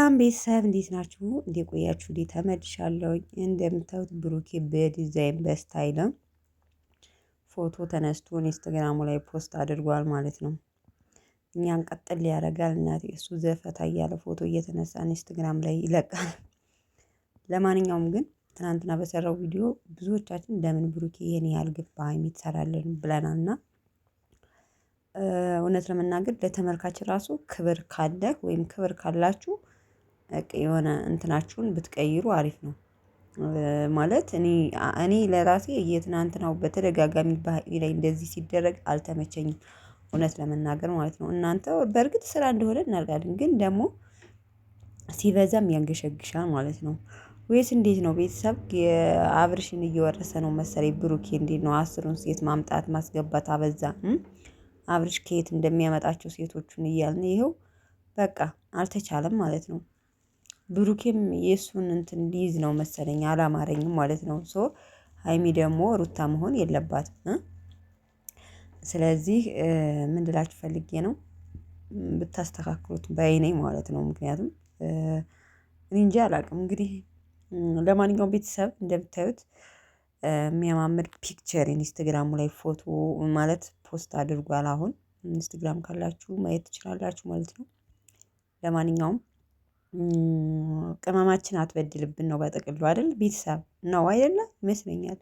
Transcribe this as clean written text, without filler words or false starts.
ሰላም ቤተሰብ እንዴት ናችሁ? እንዴት ቆያችሁ? ተመልሻለሁኝ። እንደምታዩት ብሩኬ በዲዛይን በስታይልም ፎቶ ተነስቶ ኢንስታግራሙ ላይ ፖስት አድርጓል ማለት ነው። እኛን ቀጥል ያደርጋል እናቴ እሱ ዘፈታ እያለ ፎቶ እየተነሳ ኢንስታግራም ላይ ይለቃል። ለማንኛውም ግን ትናንትና በሰራው ቪዲዮ ብዙዎቻችን ለምን ብሩኬ ይሄን ያህል ግባ የሚሰራልን ብለናል እና እውነት ለመናገር ለተመልካች ራሱ ክብር ካለህ ወይም ክብር ካላችሁ የሆነ እንትናችሁን ብትቀይሩ አሪፍ ነው። ማለት እኔ ለራሴ የትናንትናው በተደጋጋሚ በሃይሚ ላይ እንደዚህ ሲደረግ አልተመቸኝም። እውነት ለመናገር ማለት ነው። እናንተ በእርግጥ ስራ እንደሆነ እናውቃለን ግን ደግሞ ሲበዛም ያንገሸግሻል ማለት ነው። ወይስ እንዴት ነው? ቤተሰብ የአብርሽን እየወረሰ ነው መሰለኝ ብሩኬ እንዴት ነው አስሩን ሴት ማምጣት ማስገባት አበዛ። አብርሽ ከየት እንደሚያመጣቸው ሴቶቹን እያልን ይኸው በቃ አልተቻለም ማለት ነው። ብሩኬም የእሱን እንትን ሊይዝ ነው መሰለኝ አላማረኝም ማለት ነው። ሶ ሃይሚ ደግሞ ሩታ መሆን የለባትም። ስለዚህ ምን ልላችሁ ፈልጌ ነው ብታስተካክሉት ባይ ነኝ ማለት ነው። ምክንያቱም እኔ እንጃ አላውቅም እንግዲህ ለማንኛውም ቤተሰብ እንደምታዩት የሚያማምር ፒክቸር ኢንስታግራሙ ላይ ፎቶ ማለት ፖስት አድርጓል። አሁን ኢንስታግራም ካላችሁ ማየት ትችላላችሁ ማለት ነው። ለማንኛውም ቅመማችን አትበድልብን ነው በጥቅሉ አይደል ቤተሰብ ነው አይደለ ይመስለኛል።